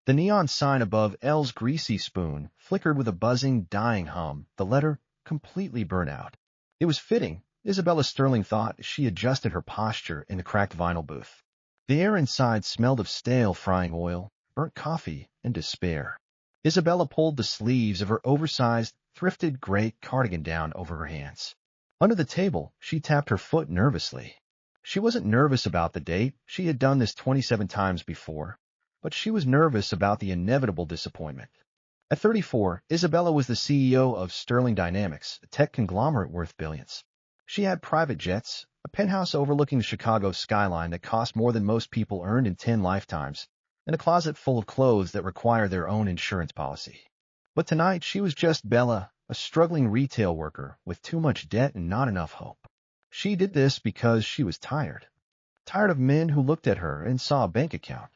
The neon sign above L's greasy spoon flickered with a buzzing, dying hum, the letter completely burnt out. It was fitting, Isabella Sterling thought as she adjusted her posture in the cracked vinyl booth. The air inside smelled of stale frying oil, burnt coffee, and despair. Isabella pulled the sleeves of her oversized, thrifted gray cardigan down over her hands. Under the table, she tapped her foot nervously. She wasn't nervous about the date. She had done this 27 times before. But she was nervous about the inevitable disappointment. At 34, Isabella was the CEO of Sterling Dynamics, a tech conglomerate worth billions. She had private jets, a penthouse overlooking the Chicago skyline that cost more than most people earned in 10 lifetimes, and a closet full of clothes that require their own insurance policy. But tonight she was just Bella, a struggling retail worker with too much debt and not enough hope. She did this because she was tired. Tired of men who looked at her and saw a bank account.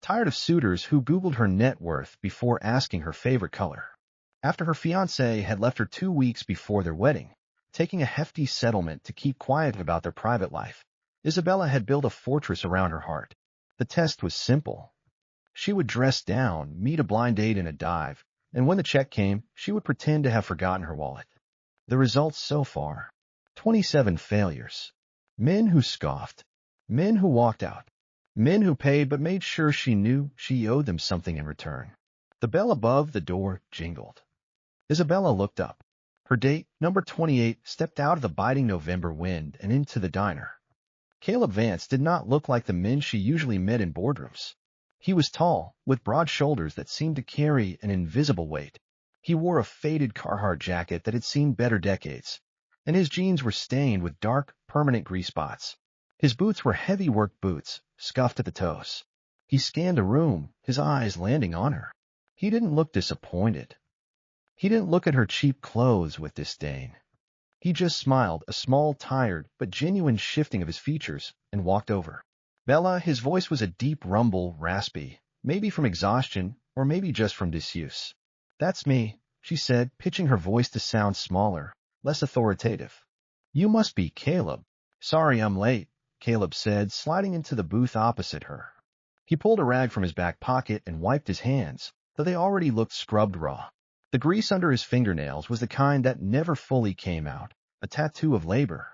Tired of suitors who Googled her net worth before asking her favorite color. After her fiancé had left her 2 weeks before their wedding, taking a hefty settlement to keep quiet about their private life, Isabella had built a fortress around her heart. The test was simple. She would dress down, meet a blind date in a dive, and when the check came, she would pretend to have forgotten her wallet. The results so far: 27 failures. Men who scoffed. Men who walked out. Men who paid but made sure she knew she owed them something in return. The bell above the door jingled. Isabella looked up. Her date, number 28, stepped out of the biting November wind and into the diner. Caleb Vance did not look like the men she usually met in boardrooms. He was tall, with broad shoulders that seemed to carry an invisible weight. He wore a faded Carhartt jacket that had seen better decades, and his jeans were stained with dark, permanent grease spots. His boots were heavy work boots, scuffed at the toes. He scanned the room, his eyes landing on her. He didn't look disappointed. He didn't look at her cheap clothes with disdain. He just smiled, a small, tired, but genuine shifting of his features, and walked over. Bella, his voice was a deep rumble, raspy, maybe from exhaustion, or maybe just from disuse. "That's me," she said, pitching her voice to sound smaller, less authoritative. "You must be Caleb." "Sorry I'm late," Caleb said, sliding into the booth opposite her. He pulled a rag from his back pocket and wiped his hands, though they already looked scrubbed raw. The grease under his fingernails was the kind that never fully came out, a tattoo of labor.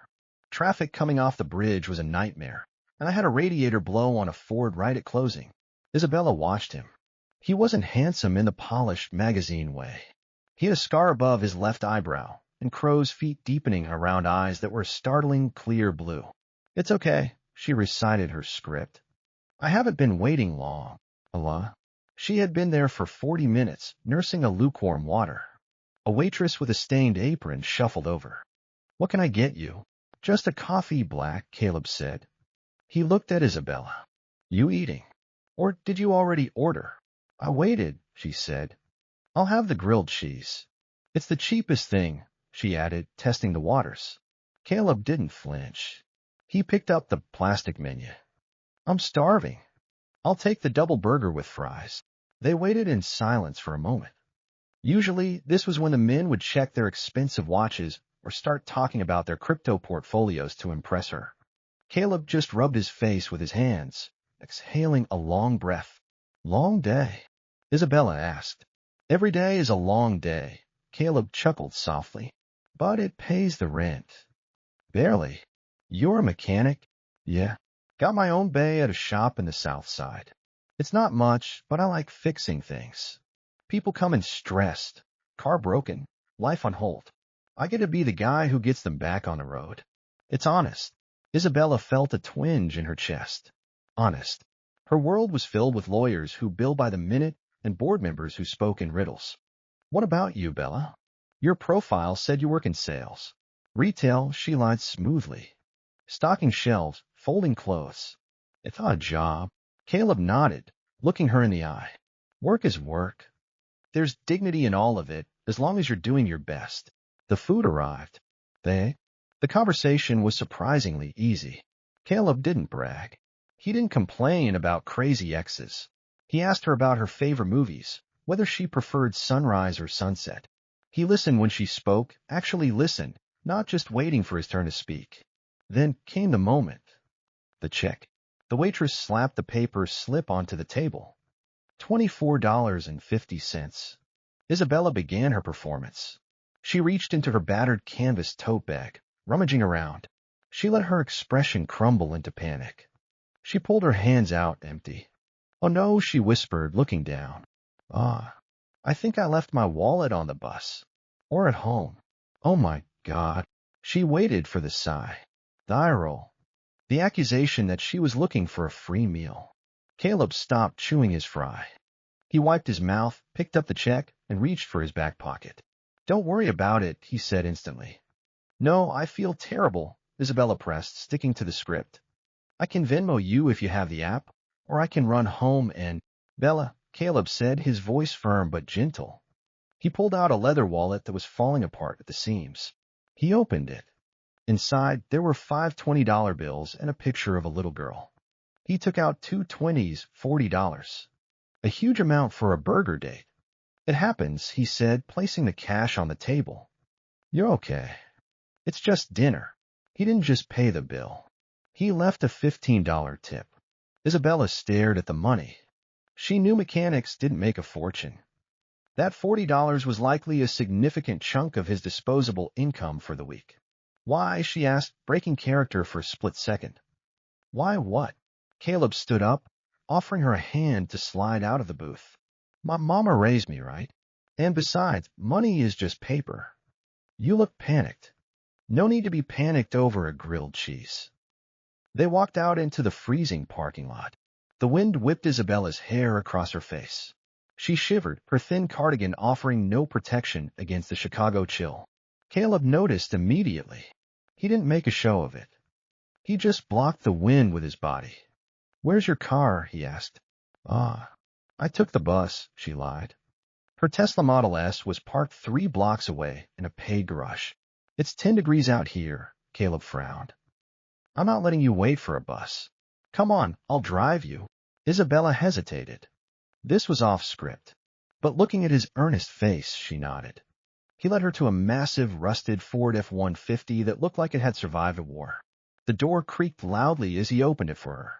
Traffic coming off the bridge was a nightmare, and I had a radiator blow on a Ford right at closing. Isabella watched him. He wasn't handsome in the polished magazine way. He had a scar above his left eyebrow, and crow's feet deepening around eyes that were a startling clear blue. "It's okay," she recited her script. "I haven't been waiting long." Allah. She had been there for 40 minutes, nursing a lukewarm water. A waitress with a stained apron shuffled over. "What can I get you?" "Just a coffee black," Caleb said. He looked at Isabella. "You eating? Or did you already order?" "I waited," she said. "I'll have the grilled cheese." "It's the cheapest thing," she added, testing the waters. Caleb didn't flinch. He picked up the plastic menu. "I'm starving." "I'll take the double burger with fries." They waited in silence for a moment. Usually, this was when the men would check their expensive watches or start talking about their crypto portfolios to impress her. Caleb just rubbed his face with his hands, exhaling a long breath. "Long day?" Isabella asked. "Every day is a long day," Caleb chuckled softly. "But it pays the rent." "Barely." "You're a mechanic?" "Yeah. Got my own bay at a shop in the South Side. It's not much, but I like fixing things. People come in stressed, car broken, life on hold. I get to be the guy who gets them back on the road. It's honest." Isabella felt a twinge in her chest. Honest. Her world was filled with lawyers who bill by the minute and board members who spoke in riddles. "What about you, Bella? Your profile said you work in sales." "Retail," she lied smoothly. "Stocking shelves, folding clothes." "It's not a job." Caleb nodded, looking her in the eye. "Work is work. There's dignity in all of it, as long as you're doing your best." The food arrived. The conversation was surprisingly easy. Caleb didn't brag. He didn't complain about crazy exes. He asked her about her favorite movies, whether she preferred sunrise or sunset. He listened when she spoke, actually listened, not just waiting for his turn to speak. Then came the moment. The check. The waitress slapped the paper slip onto the table. $24.50. Isabella began her performance. She reached into her battered canvas tote bag, rummaging around. She let her expression crumble into panic. She pulled her hands out empty. "Oh no," she whispered, looking down. "Ah, I think I left my wallet on the bus. Or at home. Oh my God." She waited for the sigh. The eye roll. The accusation that she was looking for a free meal. Caleb stopped chewing his fry. He wiped his mouth, picked up the check, and reached for his back pocket. "Don't worry about it," he said instantly. "No, I feel terrible," Isabella pressed, sticking to the script. "I can Venmo you if you have the app, or I can run home and—" "Bella," Caleb said, his voice firm but gentle. He pulled out a leather wallet that was falling apart at the seams. He opened it. Inside, there were 5 $20 bills and a picture of a little girl. He took out 2 20s, $40. A huge amount for a burger date. "It happens," he said, placing the cash on the table. "You're okay. It's just dinner." He didn't just pay the bill. He left a $15 tip. Isabella stared at the money. She knew mechanics didn't make a fortune. That $40 was likely a significant chunk of his disposable income for the week. "Why?" she asked, breaking character for a split second. "Why what?" Caleb stood up, offering her a hand to slide out of the booth. "My mama raised me, right? And besides, money is just paper." "You look panicked." "No need to be panicked over a grilled cheese." They walked out into the freezing parking lot. The wind whipped Isabella's hair across her face. She shivered, her thin cardigan offering no protection against the Chicago chill. Caleb noticed immediately. He didn't make a show of it. He just blocked the wind with his body. "Where's your car?" he asked. "Ah, I took the bus," she lied. Her Tesla Model S was parked 3 blocks away in a paid garage. "It's 10 degrees out here," Caleb frowned. "I'm not letting you wait for a bus." "Come on, I'll drive you." Isabella hesitated. This was off script. But looking at his earnest face, she nodded. He led her to a massive, rusted Ford F-150 that looked like it had survived a war. The door creaked loudly as he opened it for her.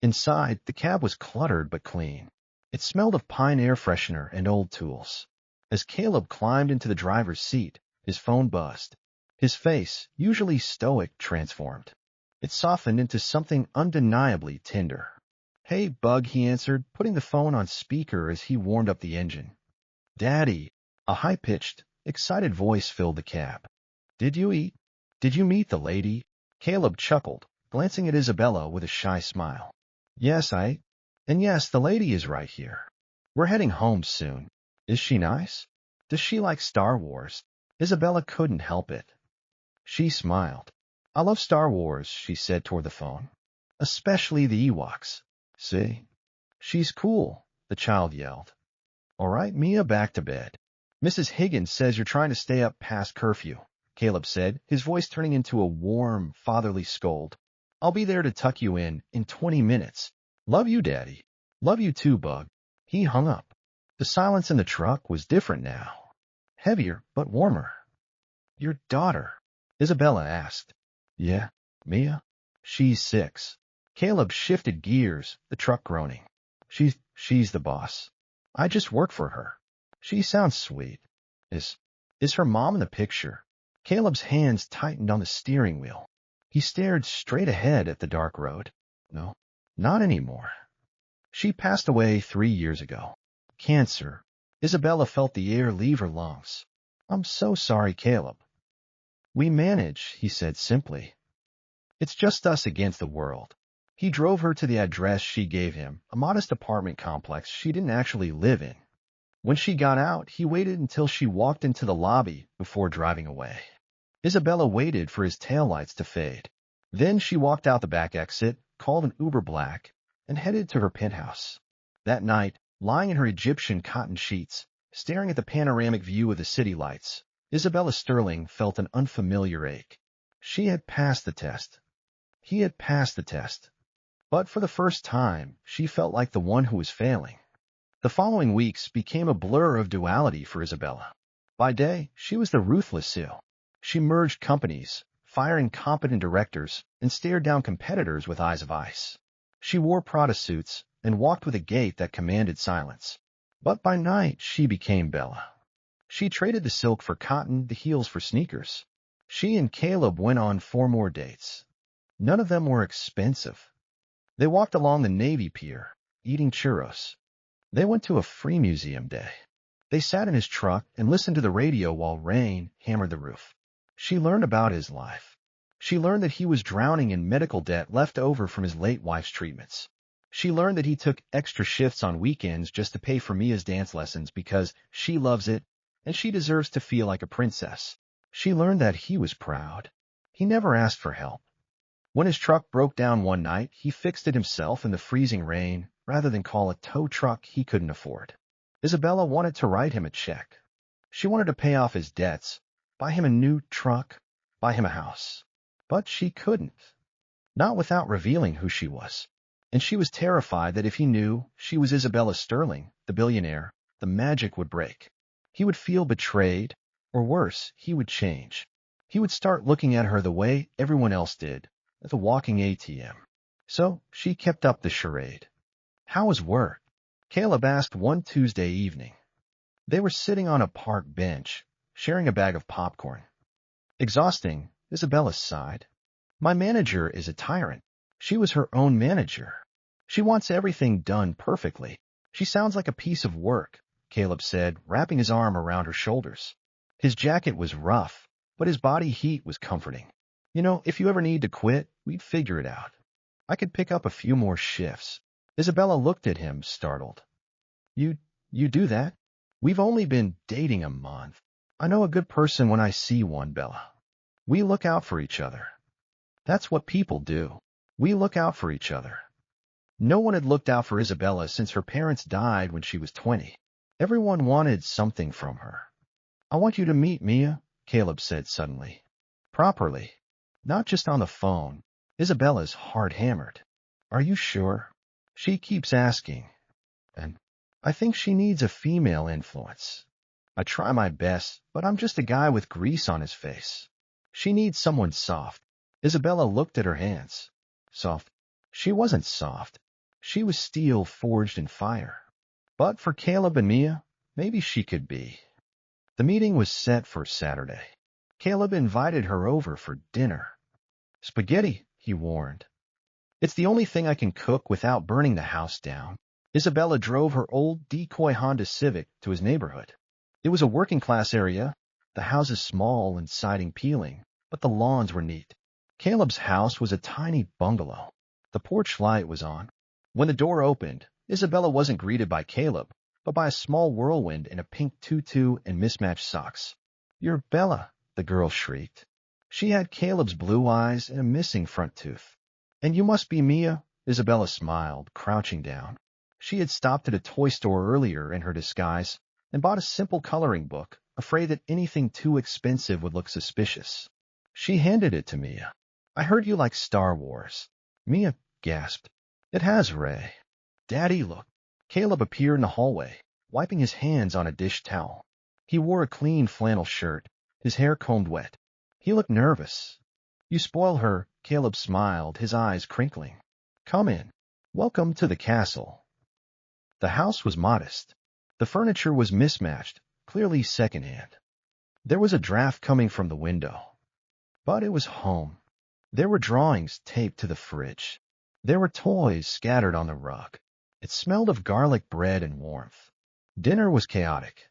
Inside, the cab was cluttered but clean. It smelled of pine air freshener and old tools. As Caleb climbed into the driver's seat, his phone buzzed. His face, usually stoic, transformed. It softened into something undeniably tender. "Hey, Bug," he answered, putting the phone on speaker as he warmed up the engine. "Daddy." A high-pitched, excited voice filled the cab. "Did you eat? Did you meet the lady?" Caleb chuckled, glancing at Isabella with a shy smile. "Yes, and yes, the lady is right here. We're heading home soon." "Is she nice? Does she like Star Wars?" Isabella couldn't help it. She smiled. "I love Star Wars," she said toward the phone. "Especially the Ewoks." "See? She's cool," the child yelled. "All right, Mia, back to bed." "Mrs. Higgins says you're trying to stay up past curfew," Caleb said, his voice turning into a warm, fatherly scold. "I'll be there to tuck you in 20 minutes. Love you, Daddy." "Love you too, Bug." He hung up. The silence in the truck was different now. Heavier, but warmer. "Your daughter?" Isabella asked. "Yeah, Mia? She's 6. Caleb shifted gears, the truck groaning. She's the boss. I just work for her. She sounds sweet. Is her mom in the picture?" Caleb's hands tightened on the steering wheel. He stared straight ahead at the dark road. "No, not anymore. She passed away 3 years ago. Cancer." Isabella felt the air leave her lungs. "I'm so sorry, Caleb." "We manage," he said simply. "It's just us against the world." He drove her to the address she gave him, a modest apartment complex she didn't actually live in. When she got out, he waited until she walked into the lobby before driving away. Isabella waited for his taillights to fade. Then she walked out the back exit, called an Uber Black, and headed to her penthouse. That night, lying in her Egyptian cotton sheets, staring at the panoramic view of the city lights, Isabella Sterling felt an unfamiliar ache. She had passed the test. He had passed the test. But for the first time, she felt like the one who was failing. The following weeks became a blur of duality for Isabella. By day, she was the ruthless Sil. She merged companies, firing competent directors, and stared down competitors with eyes of ice. She wore Prada suits and walked with a gait that commanded silence. But by night, she became Bella. She traded the silk for cotton, the heels for sneakers. She and Caleb went on 4 more dates. None of them were expensive. They walked along the Navy Pier, eating churros. They went to a free museum day. They sat in his truck and listened to the radio while rain hammered the roof. She learned about his life. She learned that he was drowning in medical debt left over from his late wife's treatments. She learned that he took extra shifts on weekends just to pay for Mia's dance lessons because she loves it and she deserves to feel like a princess. She learned that he was proud. He never asked for help. When his truck broke down one night, he fixed it himself in the freezing rain rather than call a tow truck he couldn't afford. Isabella wanted to write him a check. She wanted to pay off his debts, buy him a new truck, buy him a house. But she couldn't. Not without revealing who she was. And she was terrified that if he knew she was Isabella Sterling, the billionaire, the magic would break. He would feel betrayed, or worse, he would change. He would start looking at her the way everyone else did, at the walking ATM. So she kept up the charade. How was work? Caleb asked one Tuesday evening. They were sitting on a park bench, sharing a bag of popcorn. Exhausting, Isabella sighed. My manager is a tyrant. She was her own manager. She wants everything done perfectly. She sounds like a piece of work, Caleb said, wrapping his arm around her shoulders. His jacket was rough, but his body heat was comforting. You know, if you ever need to quit, we'd figure it out. I could pick up a few more shifts. Isabella looked at him, startled. You do that? We've only been dating a month. I know a good person when I see one, Bella. We look out for each other. That's what people do. We look out for each other. No one had looked out for Isabella since her parents died when she was 20. Everyone wanted something from her. I want you to meet Mia, Caleb said suddenly. Properly. Not just on the phone. Isabella's hard-hammered. Are you sure? She keeps asking. And I think she needs a female influence. I try my best, but I'm just a guy with grease on his face. She needs someone soft. Isabella looked at her hands. Soft. She wasn't soft. She was steel forged in fire. But for Caleb and Mia, maybe she could be. The meeting was set for Saturday. Caleb invited her over for dinner. Spaghetti, he warned. It's the only thing I can cook without burning the house down. Isabella drove her old decoy Honda Civic to his neighborhood. It was a working-class area, the houses small and siding peeling, but the lawns were neat. Caleb's house was a tiny bungalow. The porch light was on. When the door opened, Isabella wasn't greeted by Caleb, but by a small whirlwind in a pink tutu and mismatched socks. You're Bella, the girl shrieked. She had Caleb's blue eyes and a missing front tooth. And you must be Mia, Isabella smiled, crouching down. She had stopped at a toy store earlier in her disguise and bought a simple coloring book, afraid that anything too expensive would look suspicious. She handed it to Mia. I heard you like Star Wars. Mia gasped. It has, Ray. Daddy, look. Caleb appeared in the hallway, wiping his hands on a dish towel. He wore a clean flannel shirt, his hair combed wet. He looked nervous. You spoil her, Caleb smiled, his eyes crinkling. Come in. Welcome to the castle. The house was modest. The furniture was mismatched, clearly secondhand. There was a draft coming from the window. But it was home. There were drawings taped to the fridge. There were toys scattered on the rug. It smelled of garlic bread and warmth. Dinner was chaotic.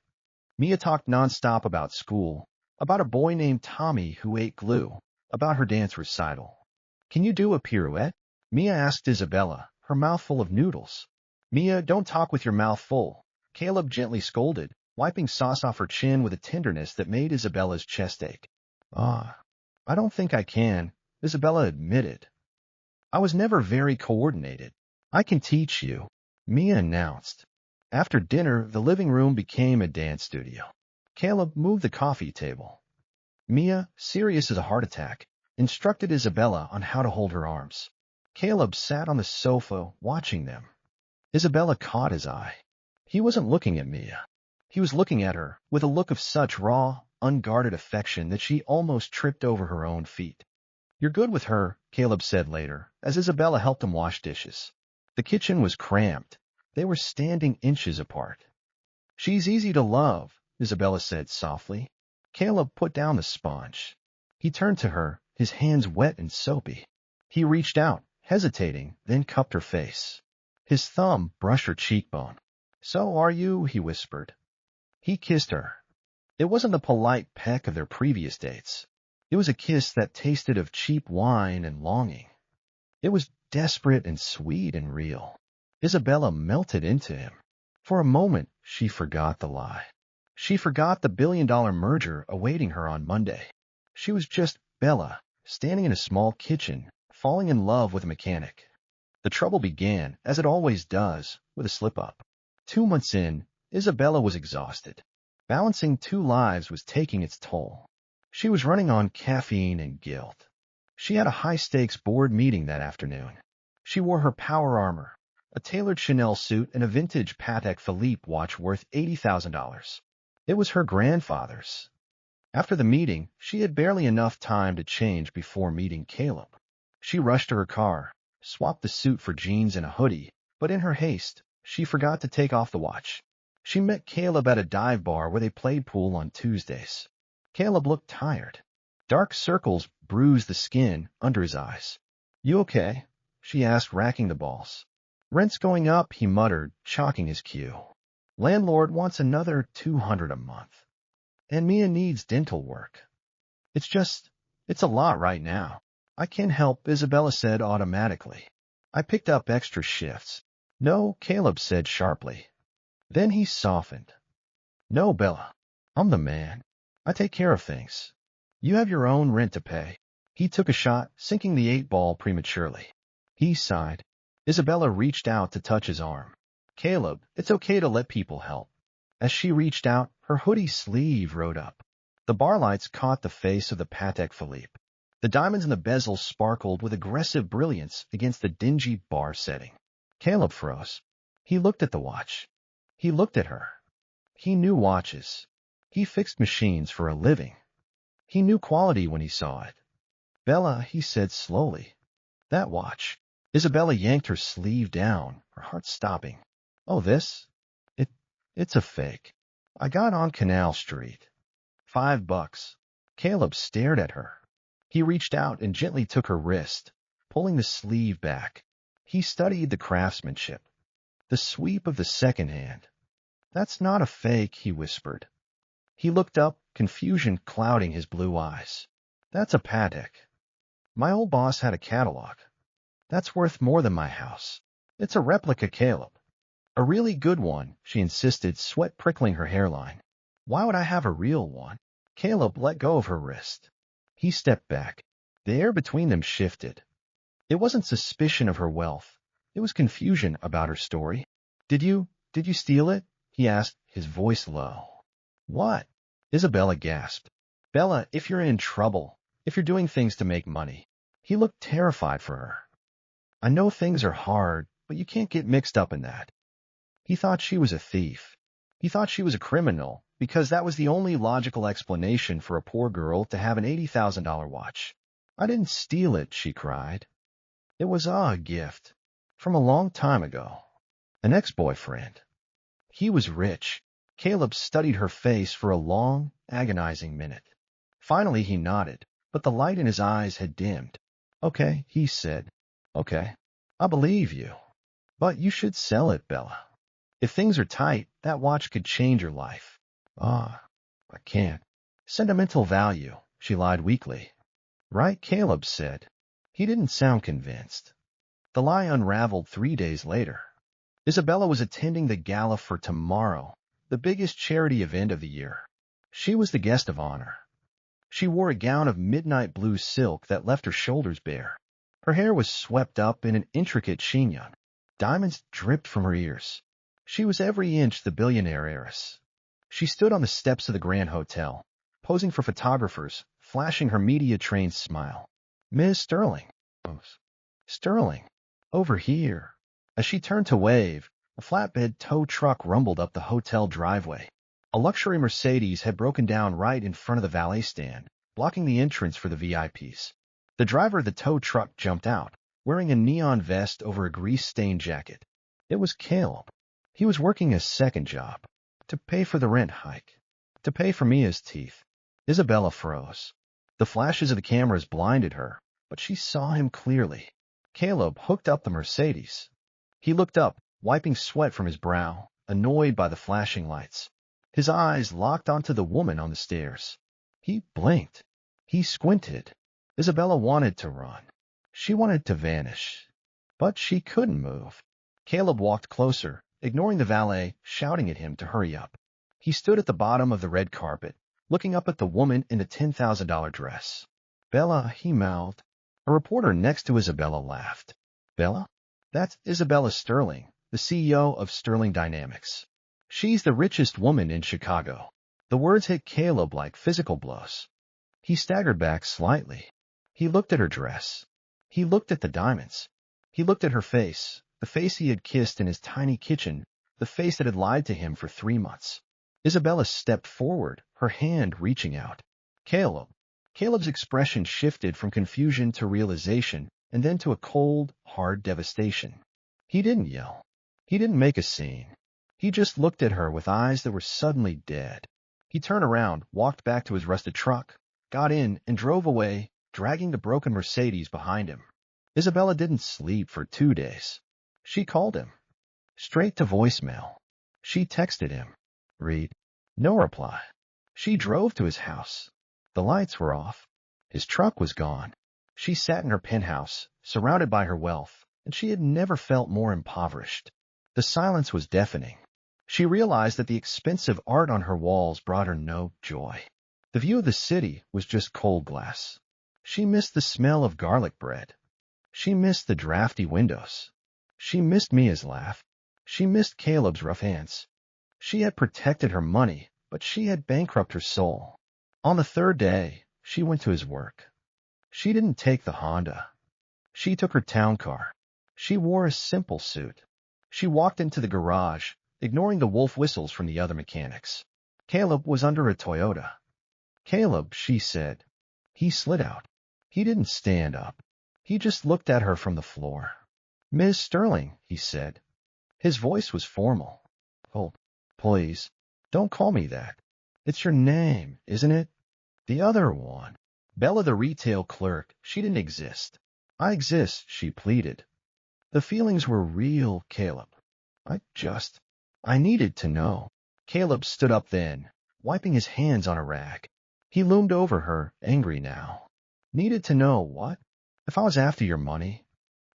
Mia talked nonstop about school, about a boy named Tommy who ate glue, about her dance recital. Can you do a pirouette? Mia asked Isabella, her mouth full of noodles. Mia, don't talk with your mouth full. Caleb gently scolded, wiping sauce off her chin with a tenderness that made Isabella's chest ache. I don't think I can, Isabella admitted. I was never very coordinated. I can teach you, Mia announced. After dinner, the living room became a dance studio. Caleb moved the coffee table. Mia, serious as a heart attack, instructed Isabella on how to hold her arms. Caleb sat on the sofa, watching them. Isabella caught his eye. He wasn't looking at Mia. He was looking at her with a look of such raw, unguarded affection that she almost tripped over her own feet. You're good with her, Caleb said later, as Isabella helped him wash dishes. The kitchen was cramped. They were standing inches apart. "She's easy to love," Isabella said softly. Caleb put down the sponge. He turned to her, his hands wet and soapy. He reached out, hesitating, then cupped her face. His thumb brushed her cheekbone. "So are you," he whispered. He kissed her. It wasn't the polite peck of their previous dates. It was a kiss that tasted of cheap wine and longing. It was desperate and sweet and real. Isabella melted into him. For a moment, she forgot the lie. She forgot the billion-dollar merger awaiting her on Monday. She was just Bella, standing in a small kitchen, falling in love with a mechanic. The trouble began, as it always does, with a slip-up. 2 months in, Isabella was exhausted. Balancing 2 lives was taking its toll. She was running on caffeine and guilt. She had a high-stakes board meeting that afternoon. She wore her power armor, a tailored Chanel suit and a vintage Patek Philippe watch worth $80,000. It was her grandfather's. After the meeting, she had barely enough time to change before meeting Caleb. She rushed to her car, swapped the suit for jeans and a hoodie, but in her haste, she forgot to take off the watch. She met Caleb at a dive bar where they played pool on Tuesdays. Caleb looked tired. Dark circles bruised the skin under his eyes. "You okay?" she asked, racking the balls. "Rent's going up," he muttered, chalking his cue. "Landlord wants another $200 a month. And Mia needs dental work. It's a lot right now." "I can't help," Isabella said automatically. "I picked up extra shifts." "No," Caleb said sharply. Then he softened. "No, Bella. I'm the man. I take care of things. You have your own rent to pay." He took a shot, sinking the 8-ball prematurely. He sighed. Isabella reached out to touch his arm. "Caleb, it's okay to let people help." As she reached out, her hoodie sleeve rode up. The bar lights caught the face of the Patek Philippe. The diamonds in the bezel sparkled with aggressive brilliance against the dingy bar setting. Caleb froze. He looked at the watch. He looked at her. He knew watches. He fixed machines for a living. He knew quality when he saw it. "Bella," he said slowly. "That watch." Isabella yanked her sleeve down, her heart stopping. "Oh, this? It's a fake. I got on Canal Street. $5. Caleb stared at her. He reached out and gently took her wrist, pulling the sleeve back. He studied the craftsmanship, the sweep of the second hand. "That's not a fake," he whispered. He looked up, confusion clouding his blue eyes. "That's a Patek. My old boss had a catalog. That's worth more than my house. It's a replica, Caleb." "A really good one," she insisted, sweat prickling her hairline. "Why would I have a real one?" Caleb let go of her wrist. He stepped back. The air between them shifted. It wasn't suspicion of her wealth. It was confusion about her story. Did you steal it?" he asked, his voice low. "What?" Isabella gasped. "Bella, if you're in trouble, if you're doing things to make money." He looked terrified for her. "I know things are hard, but you can't get mixed up in that." He thought she was a thief. He thought she was a criminal, because that was the only logical explanation for a poor girl to have an $80,000 watch. "I didn't steal it," she cried. "It was a gift. From a long time ago. An ex-boyfriend." He was rich. Caleb studied her face for a long, agonizing minute. Finally he nodded, but the light in his eyes had dimmed. "Okay," he said. "Okay. I believe you. But you should sell it, Bella. If things are tight, that watch could change your life." "Ah, I can't." "Sentimental value," she lied weakly. "Right," Caleb said. He didn't sound convinced. The lie unraveled 3 days later. Isabella was attending the gala for tomorrow, the biggest charity event of the year. She was the guest of honor. She wore a gown of midnight blue silk that left her shoulders bare. Her hair was swept up in an intricate chignon. Diamonds dripped from her ears. She was every inch the billionaire heiress. She stood on the steps of the Grand Hotel, posing for photographers, flashing her media-trained smile. "Ms. Sterling." "Sterling, over here." As she turned to wave, a flatbed tow truck rumbled up the hotel driveway. A luxury Mercedes had broken down right in front of the valet stand, blocking the entrance for the VIPs. The driver of the tow truck jumped out, wearing a neon vest over a grease-stained jacket. It was Caleb. He was working a second job, to pay for the rent hike, to pay for Mia's teeth. Isabella froze. The flashes of the cameras blinded her, but she saw him clearly. Caleb hooked up the Mercedes. He looked up, wiping sweat from his brow, annoyed by the flashing lights. His eyes locked onto the woman on the stairs. He blinked. He squinted. Isabella wanted to run. She wanted to vanish. But she couldn't move. Caleb walked closer, ignoring the valet, shouting at him to hurry up. He stood at the bottom of the red carpet, looking up at the woman in the $10,000 dress. Bella, he mouthed. A reporter next to Isabella laughed. Bella? That's Isabella Sterling, the CEO of Sterling Dynamics. She's the richest woman in Chicago. The words hit Caleb like physical blows. He staggered back slightly. He looked at her dress. He looked at the diamonds. He looked at her face, the face he had kissed in his tiny kitchen, the face that had lied to him for 3 months. Isabella stepped forward, her hand reaching out. Caleb. Caleb's expression shifted from confusion to realization, and then to a cold, hard devastation. He didn't yell. He didn't make a scene. He just looked at her with eyes that were suddenly dead. He turned around, walked back to his rusted truck, got in, and drove away, dragging the broken Mercedes behind him. Isabella didn't sleep for 2 days. She called him. Straight to voicemail. She texted him. Read. No reply. She drove to his house. The lights were off. His truck was gone. She sat in her penthouse, surrounded by her wealth, and she had never felt more impoverished. The silence was deafening. She realized that the expensive art on her walls brought her no joy. The view of the city was just cold glass. She missed the smell of garlic bread. She missed the drafty windows. She missed Mia's laugh. She missed Caleb's rough hands. She had protected her money, but she had bankrupted her soul. On the 3rd day, she went to his work. She didn't take the Honda. She took her town car. She wore a simple suit. She walked into the garage, ignoring the wolf whistles from the other mechanics. Caleb was under a Toyota. Caleb, she said. He slid out. He didn't stand up. He just looked at her from the floor. Ms. Sterling, he said. His voice was formal. Oh, please, don't call me that. It's your name, isn't it? The other one. Bella, the retail clerk, she didn't exist. I exist, she pleaded. The feelings were real, Caleb. I needed to know. Caleb stood up then, wiping his hands on a rag. He loomed over her, angry now. Needed to know what? If I was after your money?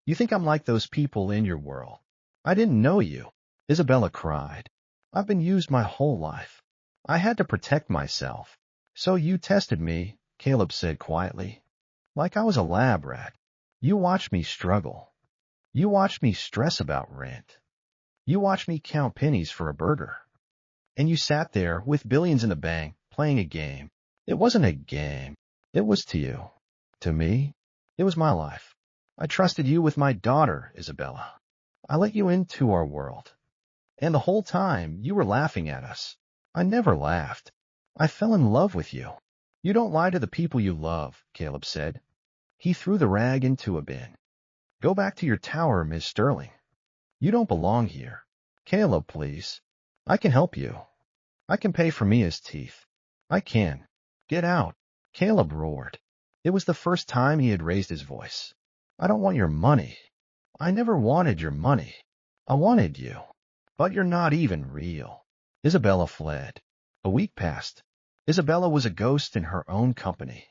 You think I'm like those people in your world? I didn't know you. Isabella cried. I've been used my whole life. I had to protect myself. So you tested me, Caleb said quietly. Like I was a lab rat. You watched me struggle. You watched me stress about rent. You watched me count pennies for a burger. And you sat there with billions in the bank, playing a game. It wasn't a game. It was to you. To me, it was my life. I trusted you with my daughter, Isabella. I let you into our world. And the whole time, you were laughing at us. I never laughed. I fell in love with you. You don't lie to the people you love, Caleb said. He threw the rag into a bin. Go back to your tower, Ms. Sterling. You don't belong here. Caleb, please. I can help you. I can pay for Mia's teeth. I can. Get out. Caleb roared. It was the first time he had raised his voice. I don't want your money. I never wanted your money. I wanted you. But you're not even real. Isabella fled. A week passed. Isabella was a ghost in her own company.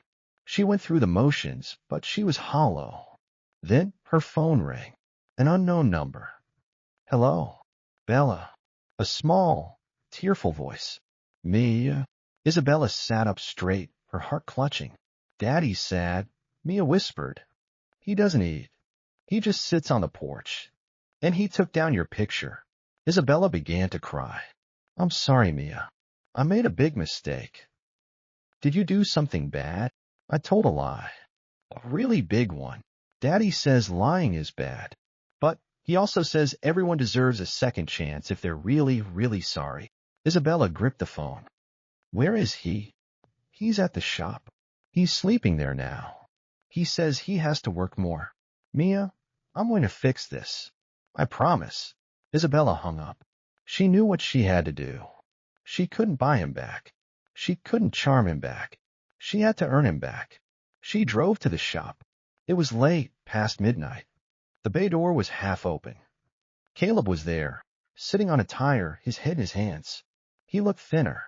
She went through the motions, but she was hollow. Then her phone rang. An unknown number. Hello. Bella. A small, tearful voice. Mia. Isabella sat up straight, her heart clutching. Daddy's sad. Mia whispered. He doesn't eat. He just sits on the porch. And he took down your picture. Isabella began to cry. I'm sorry, Mia. I made a big mistake. Did you do something bad? I told a lie. A really big one. Daddy says lying is bad. But he also says everyone deserves a second chance if they're really, really sorry. Isabella gripped the phone. Where is he? He's at the shop. He's sleeping there now. He says he has to work more. Mia, I'm going to fix this. I promise. Isabella hung up. She knew what she had to do. She couldn't buy him back. She couldn't charm him back. She had to earn him back. She drove to the shop. It was late, past midnight. The bay door was half open. Caleb was there, sitting on a tire, his head in his hands. He looked thinner.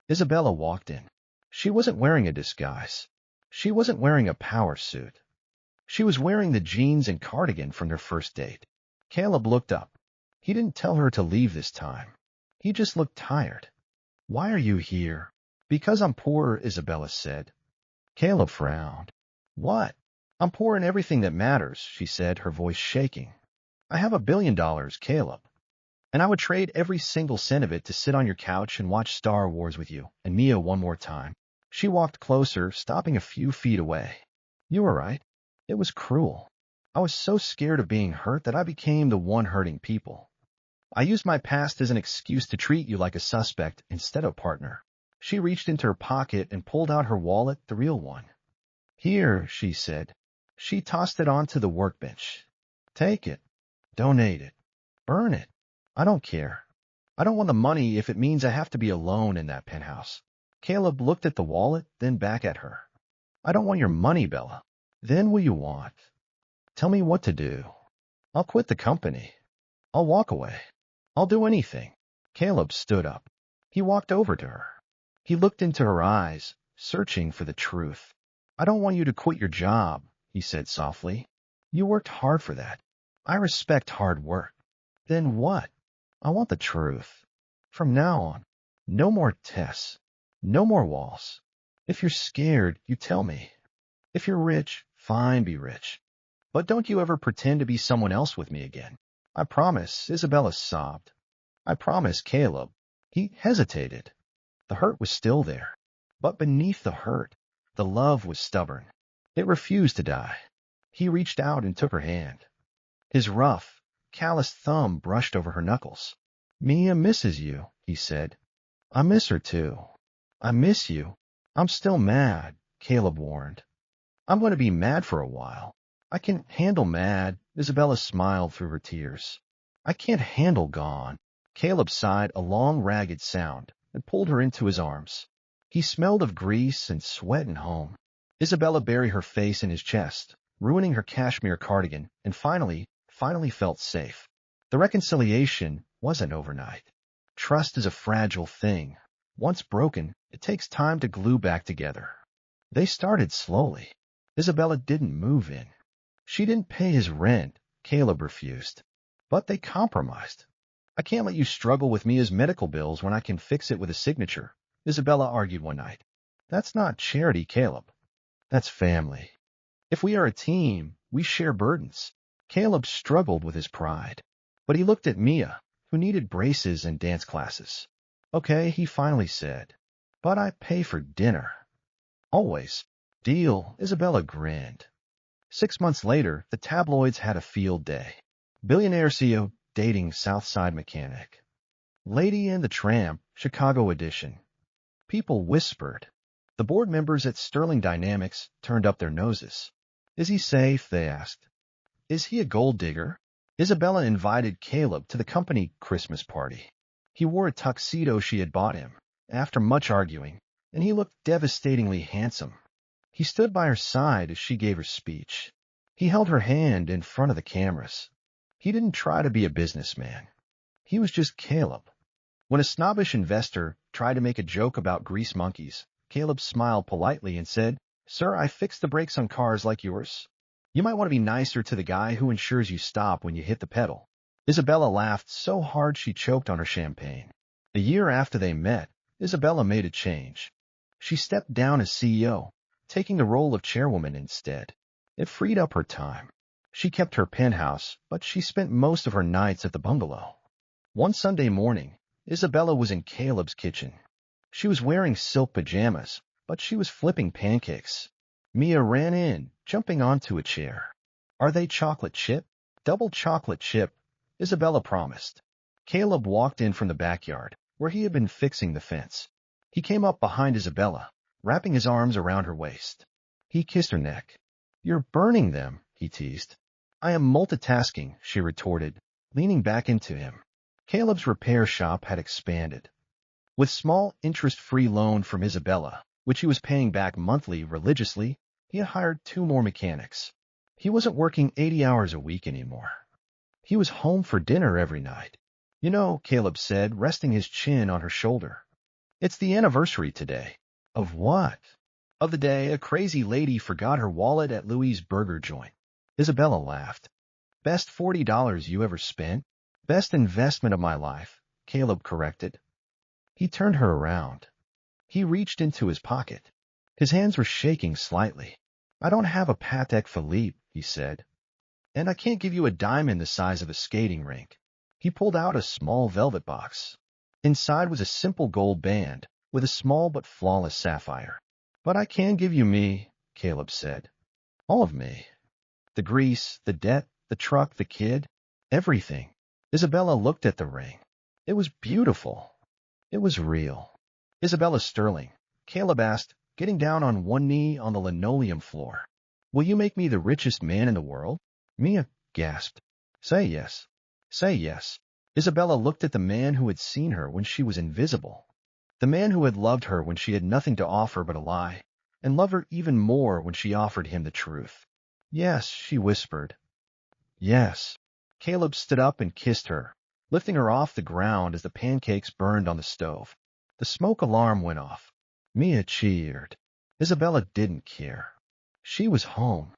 Isabella walked in. She wasn't wearing a disguise. She wasn't wearing a power suit. She was wearing the jeans and cardigan from their first date. Caleb looked up. He didn't tell her to leave this time. He just looked tired. Why are you here? Because I'm poor, Isabella said. Caleb frowned. What? I'm poor in everything that matters, she said, her voice shaking. I have $1 billion, Caleb. And I would trade every single cent of it to sit on your couch and watch Star Wars with you and Mia one more time. She walked closer, stopping a few feet away. You were right. It was cruel. I was so scared of being hurt that I became the one hurting people. I used my past as an excuse to treat you like a suspect instead of a partner. She reached into her pocket and pulled out her wallet, the real one. Here, she said. She tossed it onto the workbench. Take it. Donate it. Burn it. I don't care. I don't want the money if it means I have to be alone in that penthouse. Caleb looked at the wallet, then back at her. I don't want your money, Bella. Then what you want? Tell me what to do. I'll quit the company. I'll walk away. I'll do anything. Caleb stood up. He walked over to her. He looked into her eyes, searching for the truth. I don't want you to quit your job, he said softly. You worked hard for that. I respect hard work. Then what? I want the truth. From now on, no more tests. No more walls. If you're scared, you tell me. If you're rich, fine, be rich. But don't you ever pretend to be someone else with me again. I promise, Isabella sobbed. I promise, Caleb. He hesitated. The hurt was still there. But beneath the hurt, the love was stubborn. It refused to die. He reached out and took her hand. His rough, calloused thumb brushed over her knuckles. Mia misses you, he said. I miss her too. I miss you. I'm still mad, Caleb warned. I'm going to be mad for a while. I can handle mad. Isabella smiled through her tears. I can't handle gone. Caleb sighed a long, ragged sound and pulled her into his arms. He smelled of grease and sweat and home. Isabella buried her face in his chest, ruining her cashmere cardigan, and finally felt safe. The reconciliation wasn't overnight. Trust is a fragile thing. Once broken, it takes time to glue back together. They started slowly. Isabella didn't move in. She didn't pay his rent. Caleb refused. But they compromised. I can't let you struggle with Mia's medical bills when I can fix it with a signature, Isabella argued one night. That's not charity, Caleb. That's family. If we are a team, we share burdens. Caleb struggled with his pride. But he looked at Mia, who needed braces and dance classes. Okay, he finally said. But I pay for dinner. Always. Deal, Isabella grinned. 6 months later, the tabloids had a field day. Billionaire CEO dating Southside mechanic. Lady and the Tramp, Chicago edition. People whispered. The board members at Sterling Dynamics turned up their noses. Is he safe? They asked. Is he a gold digger? Isabella invited Caleb to the company Christmas party. He wore a tuxedo she had bought him, after much arguing, and he looked devastatingly handsome. He stood by her side as she gave her speech. He held her hand in front of the cameras. He didn't try to be a businessman. He was just Caleb. When a snobbish investor tried to make a joke about grease monkeys, Caleb smiled politely and said, Sir, I fix the brakes on cars like yours. You might want to be nicer to the guy who ensures you stop when you hit the pedal. Isabella laughed so hard she choked on her champagne. A year after they met, Isabella made a change. She stepped down as CEO, taking the role of chairwoman instead. It freed up her time. She kept her penthouse, but she spent most of her nights at the bungalow. One Sunday morning, Isabella was in Caleb's kitchen. She was wearing silk pajamas, but she was flipping pancakes. Mia ran in, jumping onto a chair. Are they chocolate chip? Double chocolate chip, Isabella promised. Caleb walked in from the backyard, where he had been fixing the fence. He came up behind Isabella, wrapping his arms around her waist. He kissed her neck. You're burning them, he teased. I am multitasking, she retorted, leaning back into him. Caleb's repair shop had expanded. With small interest-free loan from Isabella, which he was paying back monthly religiously, he had hired 2 more mechanics. He wasn't working 80 hours a week anymore. He was home for dinner every night. You know, Caleb said, resting his chin on her shoulder. It's the anniversary today. Of what? Of the day a crazy lady forgot her wallet at Louis' burger joint. Isabella laughed. Best $40 you ever spent? Best investment of my life, Caleb corrected. He turned her around. He reached into his pocket. His hands were shaking slightly. I don't have a Patek Philippe, he said. And I can't give you a diamond the size of a skating rink. He pulled out a small velvet box. Inside was a simple gold band with a small but flawless sapphire. But I can give you me, Caleb said. All of me. The grease, the debt, the truck, the kid, everything. Isabella looked at the ring. It was beautiful. It was real. Isabella Sterling, Caleb asked, getting down on one knee on the linoleum floor. Will you make me the richest man in the world? Mia gasped. Say yes. Say yes. Isabella looked at the man who had seen her when she was invisible. The man who had loved her when she had nothing to offer but a lie, and loved her even more when she offered him the truth. Yes, she whispered. Yes. Caleb stood up and kissed her, lifting her off the ground as the pancakes burned on the stove. The smoke alarm went off. Mia cheered. Isabella didn't care. She was home.